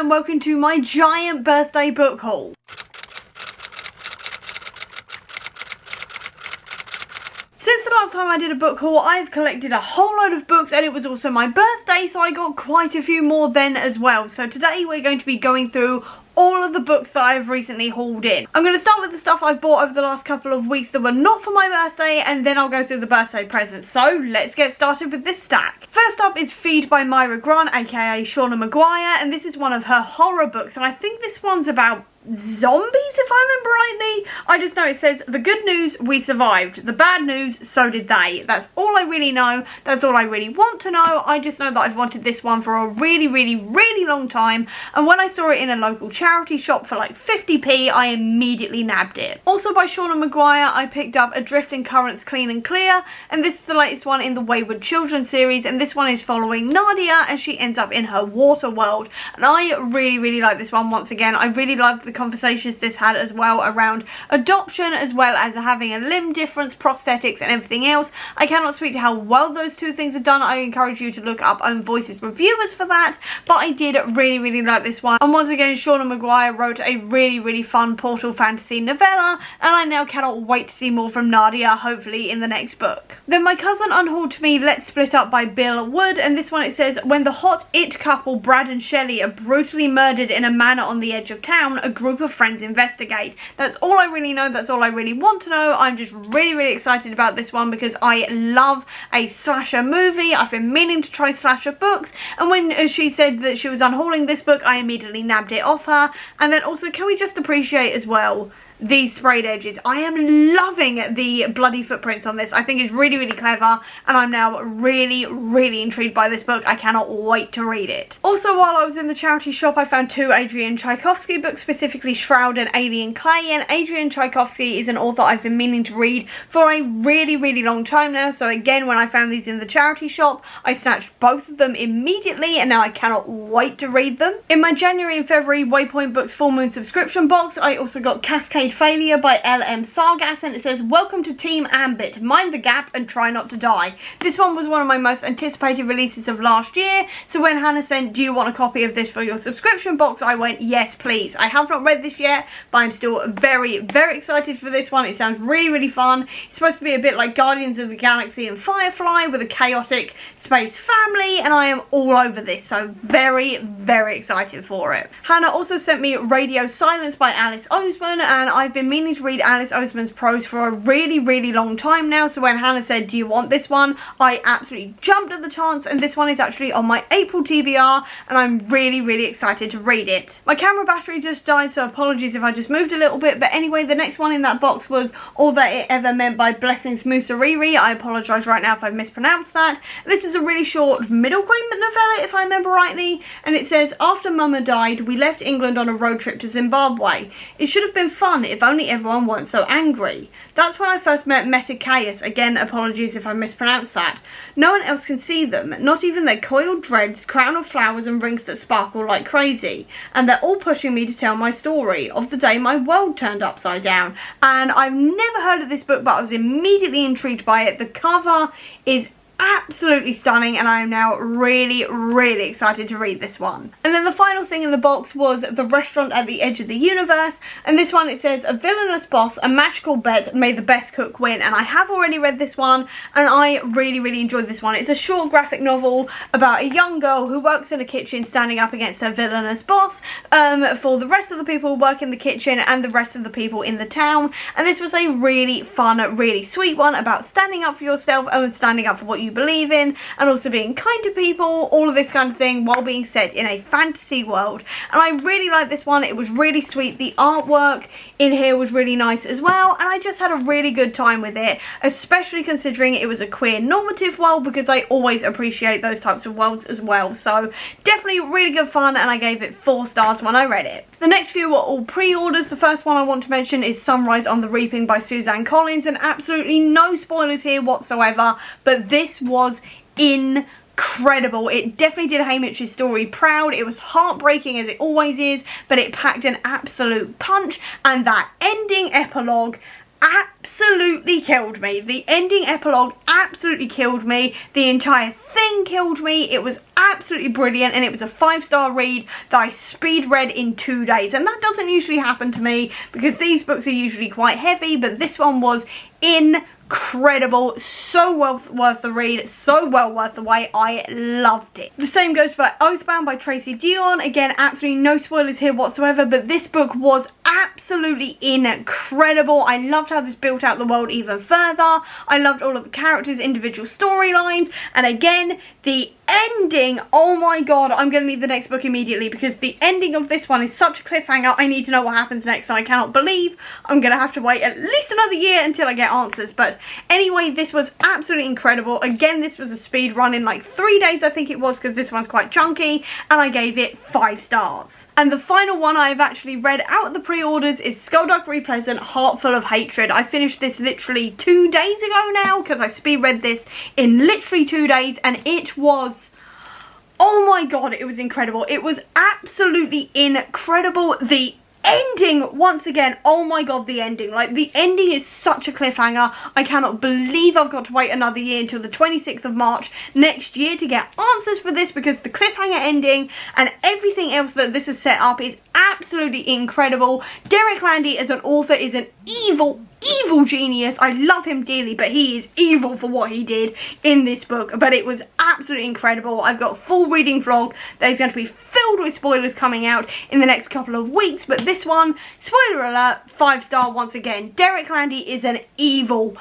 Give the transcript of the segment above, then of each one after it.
and welcome to my giant birthday book haul. Since the last time I did a book haul, I've collected a whole load of books, and it was also my birthday, so I got quite a few more then as well. So today we're going to be going through all of the books that I've recently hauled in. I'm going to start with the stuff I've bought over the last couple of weeks that were not for my birthday, and then I'll go through the birthday presents. So let's get started with this stack. First up is Feed by Myra Grant, aka Shauna Maguire, and this is one of her horror books, and I think this one's about zombies, if I remember rightly. I just know it says, the good news, we survived. The bad news, so did they. That's all I really know. That's all I really want to know. I just know that I've wanted this one for a really long time, and when I saw it in a local charity shop for like 50p, I immediately nabbed it. Also by Shauna Maguire, I picked up Adrift in Currents Clean and Clear, and this is the latest one in the Wayward Children series, and this one is following Nadia as she ends up in her water world, and I really like this one. Once again, I really loved the conversations this had as well around adoption, as well as having a limb difference, prosthetics and everything else. I cannot speak to how well those two things are done. I encourage you to look up Own Voices reviewers for that, but I did really like this one. And once again, Shauna Maguire wrote a really fun Portal fantasy novella, and I now cannot wait to see more from Nadia, hopefully in the next book. Then My Cousin Unhauled to Me, Let's Split Up by Bill Wood, and this one it says, when the hot it couple Brad and Shelley are brutally murdered in a manor on the edge of town, a group of friends investigate. That's all I really know. That's all I really want to know. I'm just really excited about this one because I love a slasher movie. I've been meaning to try slasher books, and when she said that she was unhauling this book, I immediately nabbed it off her. And then also, can we just appreciate as well these sprayed edges? I am loving the bloody footprints on this. I think it's really clever, and I'm now really intrigued by this book. I cannot wait to read it. Also, while I was in the charity shop, I found two Adrian Tchaikovsky books, specifically Shroud and Alien Clay, and Adrian Tchaikovsky is an author I've been meaning to read for a really long time now. So again, when I found these in the charity shop, I snatched both of them immediately, and now I cannot wait to read them. In my January and February Waypoint Books Full Moon subscription box, I also got Cascade Failure by L.M. Sargas, and it says, welcome to Team Ambit, mind the gap and try not to die. This one was one of my most anticipated releases of last year, so when Hannah sent, do you want a copy of this for your subscription box, I went, yes please. I have not read this yet, but I'm still very excited for this one. It sounds really fun. It's supposed to be a bit like Guardians of the Galaxy and Firefly with a chaotic space family, and I am all over this, so very excited for it. Hannah also sent me Radio Silence by Alice Oseman, and I've been meaning to read Alice Oseman's prose for a really long time now, so when Hannah said, do you want this one, I absolutely jumped at the chance, and this one is actually on my April TBR, and I'm really excited to read it. My camera battery just died, so apologies if I just moved a little bit, but anyway, the next one in that box was All That It Ever Meant by Blessings Musariri. I apologise right now if I've mispronounced that. This is a really short middle grade novella, if I remember rightly, and it says, after Mama died, we left England on a road trip to Zimbabwe. It should have been fun if only everyone weren't so angry. That's when I first met Metachaos. Again, apologies if I mispronounced that. No one else can see them, not even their coiled dreads, crown of flowers and rings that sparkle like crazy. And they're all pushing me to tell my story of the day my world turned upside down. And I've never heard of this book, but I was immediately intrigued by it. The cover is absolutely stunning, and I am now really excited to read this one. And then the final thing in the box was The Restaurant at the Edge of the Universe, and this one it says, a villainous boss, a magical bet, may the best cook win. And I have already read this one, and I really enjoyed this one. It's a short graphic novel about a young girl who works in a kitchen standing up against her villainous boss for the rest of the people who work in the kitchen and the rest of the people in the town. And this was a really fun, really sweet one about standing up for yourself and standing up for what you believe in, and also being kind to people, all of this kind of thing, while being set in a fantasy world. And I really liked this one. It was really sweet. The artwork in here was really nice as well, and I just had a really good time with it, especially considering it was a queer normative world, because I always appreciate those types of worlds as well. So definitely really good fun, and I gave it 4 stars when I read it. The next few were all pre-orders. The first one I want to mention is Sunrise on the Reaping by Suzanne Collins, and absolutely no spoilers here whatsoever, but this was incredible. It definitely did Haymitch's story proud. It was heartbreaking as it always is, but it packed an absolute punch, and that ending epilogue absolutely killed me. The ending epilogue absolutely killed me. The entire thing killed me. It was absolutely brilliant, and it was a 5-star read that I speed read in 2 days, and that doesn't usually happen to me because these books are usually quite heavy, but this one was incredible, so well worth the read, so well worth the wait. I loved it. The same goes for Oathbound by Tracy Deonn. Again, absolutely no spoilers here whatsoever, but this book was absolutely incredible. I loved how this built out the world even further. I loved all of the characters' individual storylines, and again, the ending, oh my god, I'm going to need the next book immediately because the ending of this one is such a cliffhanger. I need to know what happens next, and I cannot believe I'm going to have to wait at least another year until I get answers. But anyway, this was absolutely incredible. Again, this was a speed run in like 3 days, I think it was, because this one's quite chunky, and I gave it 5 stars. And the final one I've actually read out of the pre-orders is Skulduggery Pleasant, Heart Full of Hatred. I finished this literally 2 days ago now because I speed read this in literally 2 days, and it was, oh my god, it was incredible. It was absolutely incredible. The ending, once again, oh my god, the ending. Like, the ending is such a cliffhanger. I cannot believe I've got to wait another year until the 26th of March next year to get answers for this, because the cliffhanger ending and everything else that this is set up is absolutely incredible. Derek Landy as an author is an evil genius. I love him dearly, but he is evil for what he did in this book. But it was absolutely incredible. I've got a full reading vlog that is going to be filled with spoilers coming out in the next couple of weeks. But this one, spoiler alert, 5-star once again. Derek Landy is an evil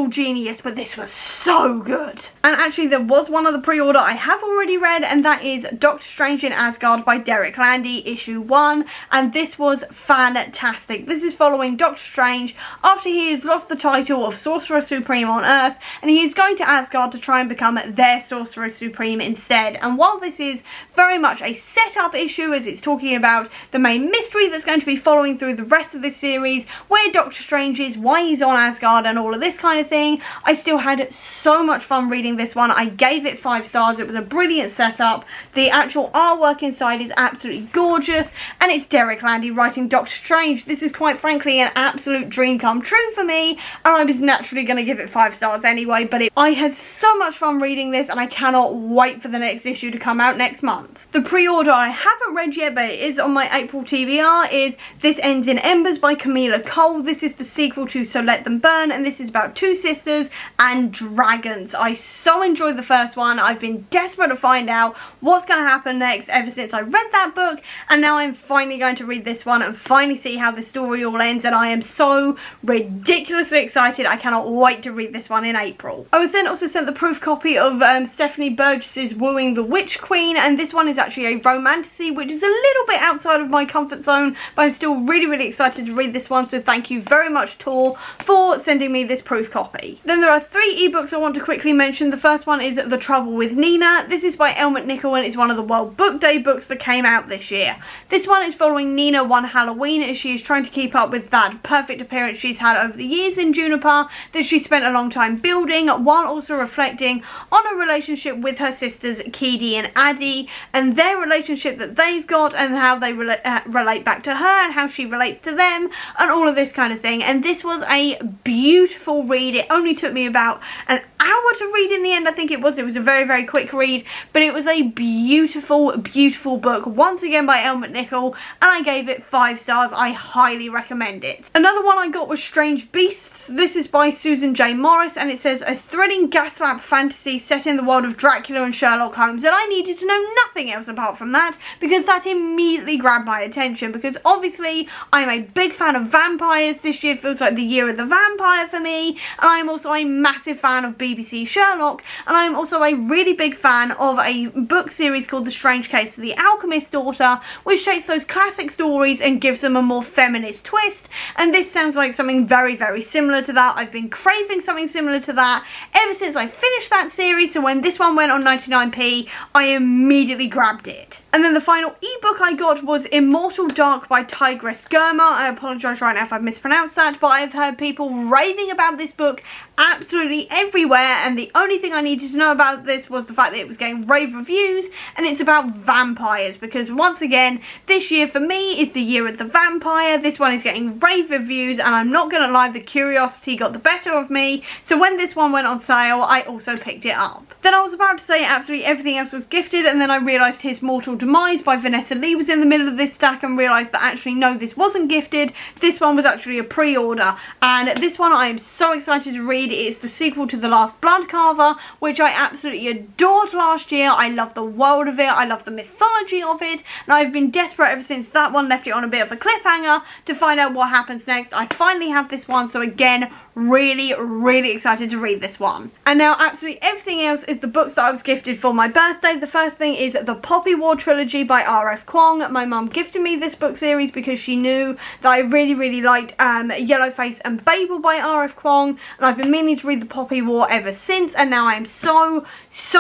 genius, but this was so good. And actually, there was one other pre-order I have already read, and that is Doctor Strange in Asgard by Derek Landy, issue 1, and this was fantastic. This is following Doctor Strange after he has lost the title of Sorcerer Supreme on Earth, and he is going to Asgard to try and become their Sorcerer Supreme instead. And while this is very much a set-up issue, as it's talking about the main mystery that's going to be following through the rest of this series, where Doctor Strange is, why he's on Asgard, and all of this kind of thing, I still had so much fun reading this one. I gave it 5 stars. It was a brilliant setup. The actual artwork inside is absolutely gorgeous, and it's Derek Landy writing Doctor Strange. This is quite frankly an absolute dream come true for me, and I was naturally going to give it 5 stars anyway, but I had so much fun reading this, and I cannot wait for the next issue to come out next month. The pre-order I haven't read yet, but it is on my April TBR, is This Ends in Embers by Camila Cole. This is the sequel to So Let Them Burn, and this is about 2 sisters and dragons. I so enjoyed the first one. I've been desperate to find out what's going to happen next ever since I read that book, and now I'm finally going to read this one and finally see how the story all ends, and I am so ridiculously excited. I cannot wait to read this one in April. I was then also sent the proof copy of Stephanie Burgess's Wooing the Witch Queen, and this one is actually a romantasy, which is a little bit outside of my comfort zone, but I'm still really excited to read this one, so thank you very much, Tor, for sending me this proof copy. Then there are 3 ebooks I want to quickly mention. The first one is The Trouble with Nina. This is by Elle McNichol, and it's one of the World Book Day books that came out this year. This one is following Nina one Halloween as she is trying to keep up with that perfect appearance she's had over the years in Juniper that she spent a long time building, while also reflecting on a relationship with her sisters Keedy and Addie, and their relationship that they've got, and how they relate back to her, and how she relates to them, and all of this kind of thing. And this was a beautiful read. It only took me about an hour to read in the end, I think it was. It was a very quick read, but it was a beautiful book, once again by Elle McNichol, and I gave it 5 stars. I highly recommend it. Another one I got was Strange Beasts. This is by Susan J. Morris, and it says a thrilling gas lab fantasy set in the world of Dracula and Sherlock Holmes, and I needed to know nothing else apart from that, because that immediately grabbed my attention, because obviously I'm a big fan of vampires. This year feels like the year of the vampire for me, and I'm also a massive fan of BBC Sherlock, and I'm also a really big fan of a book series called The Strange Case of the Alchemist's Daughter, which takes those classic stories and gives them a more feminist twist, and this sounds like something very similar to that. I've been craving something similar to that ever since I finished that series, so when this one went on 99p, I immediately grabbed it. And then the final ebook I got was Immortal Dark by Tigress Germa. I apologise right now if I've mispronounced that, but I've heard people raving about this book absolutely everywhere, and the only thing I needed to know about this was the fact that it was getting rave reviews, and it's about vampires, because once again, this year for me is the year of the vampire. This one is getting rave reviews, and I'm not gonna lie, the curiosity got the better of me, so when this one went on sale, I also picked it up. Then I was about to say absolutely everything else was gifted, and then I realised His Mortal Demise by Vanessa Lee was in the middle of this stack, and realised that actually no, this wasn't gifted. This one was actually a pre-order, and this one I am so excited to read. It's the sequel to The Last Bloodcarver, which I absolutely adored last year. I love the world of it, I love the mythology of it, and I've been desperate ever since that one left it on a bit of a cliffhanger to find out what happens next. I finally have this one, so again, really excited to read this one. And now absolutely everything else is the books that I was gifted for my birthday. The first thing is the Poppy War trilogy by R.F. Kuang. My mum gifted me this book series because she knew that I really liked Yellowface and Babel by R.F. Kuang, and I've been meaning to read the Poppy War ever since, and now I am so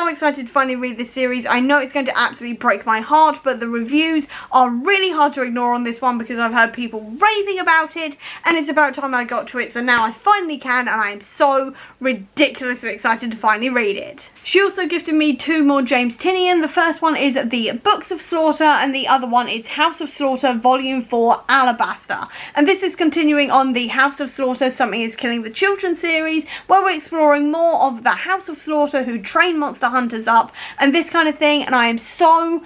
excited to finally read this series. I know it's going to absolutely break my heart, but the reviews are really hard to ignore on this one because I've heard people raving about it, and it's about time I got to it, so now I finally can, and I am so ridiculously excited to finally read it. She also gifted me 2 more James Tynion. The first one is The Books of Slaughter, and the other one is House of Slaughter Volume 4 Alabaster. And this is continuing on the House of Slaughter Something is Killing the Children series, where we're exploring more of the House of Slaughter who train monster hunters up and this kind of thing, and I am so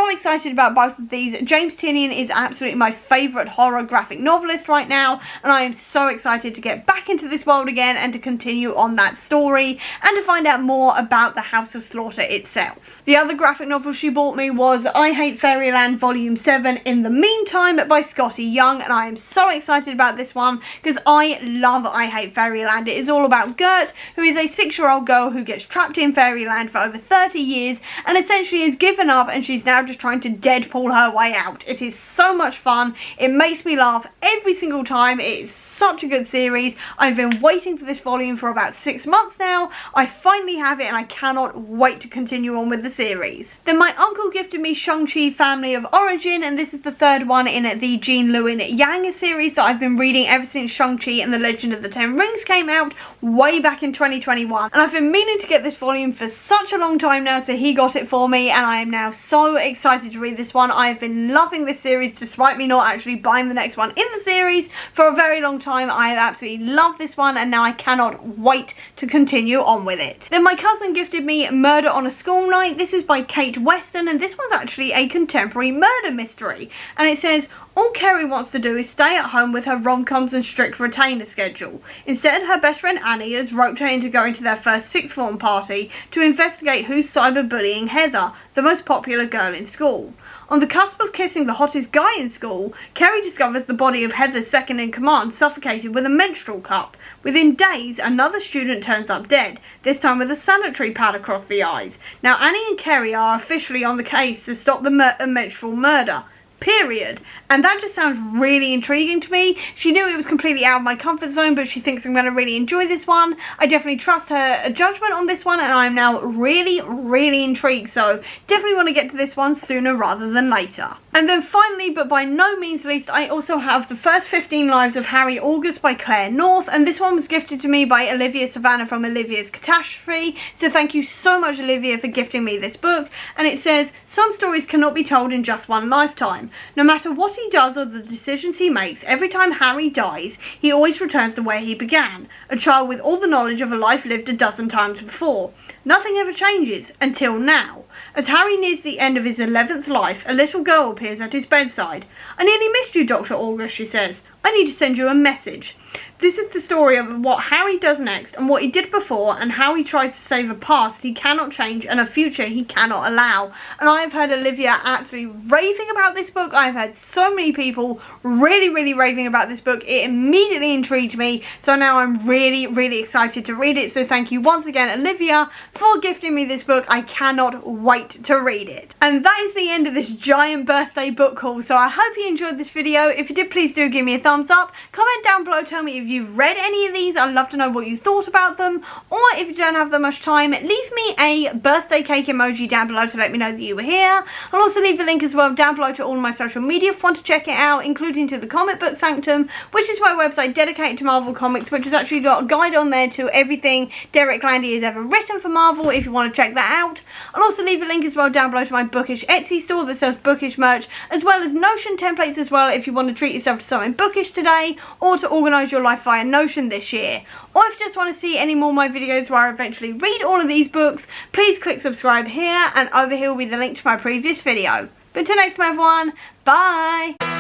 excited about both of these. James Tynion is absolutely my favourite horror graphic novelist right now, and I am so excited to get back into this world again and to continue on that story and to find out more about the House of Slaughter itself. The other graphic novel she bought me was I Hate Fairyland Volume 7 In the Meantime by Scotty Young, and I am so excited about this one because I love I Hate Fairyland. It is all about Gert, who is a 6-year-old girl who gets trapped in Fairyland for over 30 years and essentially has given up, and she's now just trying to Deadpool her way out. It is so much fun. It makes me laugh every single time. It is such a good series. I've been waiting for this volume for about 6 months now. I finally have it, and I cannot wait to continue on with the series. Then my uncle gifted me Shang-Chi Family of Origin, and this is the 3rd one in the Jean Lewin Yang series that I've been reading ever since Shang-Chi and the Legend of the Ten Rings came out way back in 2021. And I've been meaning to get this volume for such a long time now, so he got it for me, and I am now so excited to read this one. I've been loving this series despite me not actually buying the next one in the series for a very long time. I have absolutely loved this one, and now I cannot wait to continue on with it. Then my cousin gifted me Murder on a School Night. This is by Kate Weston, and this one's actually a contemporary murder mystery, and it says all Kerry wants to do is stay at home with her rom-coms and strict retainer schedule. Instead, her best friend Annie has roped her into going to their first sixth form party to investigate who's cyberbullying Heather, the most popular girl in school. On the cusp of kissing the hottest guy in school, Kerry discovers the body of Heather's second-in-command suffocated with a menstrual cup. Within days, another student turns up dead, this time with a sanitary pad across the eyes. Now Annie and Kerry are officially on the case to stop the menstrual murder. Period. And that just sounds really intriguing to me. She knew it was completely out of my comfort zone, but she thinks I'm going to really enjoy this one. I definitely trust her judgment on this one, and I'm now really intrigued, so definitely want to get to this one sooner rather than later. And then finally, but by no means least, I also have The First 15 Lives of Harry August by Claire North, and this one was gifted to me by Olivia Savannah from Olivia's Catastrophe, so thank you so much, Olivia, for gifting me this book. And it says, some stories cannot be told in just one lifetime. No matter what he does or the decisions he makes, every time Harry dies, he always returns to where he began, a child with all the knowledge of a life lived a dozen times before. Nothing ever changes, until now. As Harry nears the end of his 11th life, a little girl appears at his bedside. I nearly missed you, Dr. August, she says. I need to send you a message. This is the story of what Harry does next and what he did before, and how he tries to save a past he cannot change and a future he cannot allow. And I have heard Olivia absolutely raving about this book. I've heard so many people really raving about this book. It immediately intrigued me, so now I'm really excited to read it. So thank you once again, Olivia, for gifting me this book. I cannot wait to read it. And that is the end of this giant birthday book haul. So I hope you enjoyed this video. If you did, please do give me a thumbs up. Comment down below, tell me if you've read any of these, I'd love to know what you thought about them. Or if you don't have that much time, leave me a birthday cake emoji down below to let me know that you were here. I'll also leave a link as well down below to all of my social media if you want to check it out, including to the Comic Book Sanctum, which is my website dedicated to Marvel Comics, which has actually got a guide on there to everything Derek Landy has ever written for Marvel if you want to check that out. I'll also leave a link as well down below to my Bookish Etsy store that sells bookish merch, as well as Notion templates as well if you want to treat yourself to something bookish today, or to organise your life via Notion this year. Or if you just want to see any more of my videos where I eventually read all of these books, please click subscribe here, and over here will be the link to my previous video. But until next time everyone, bye!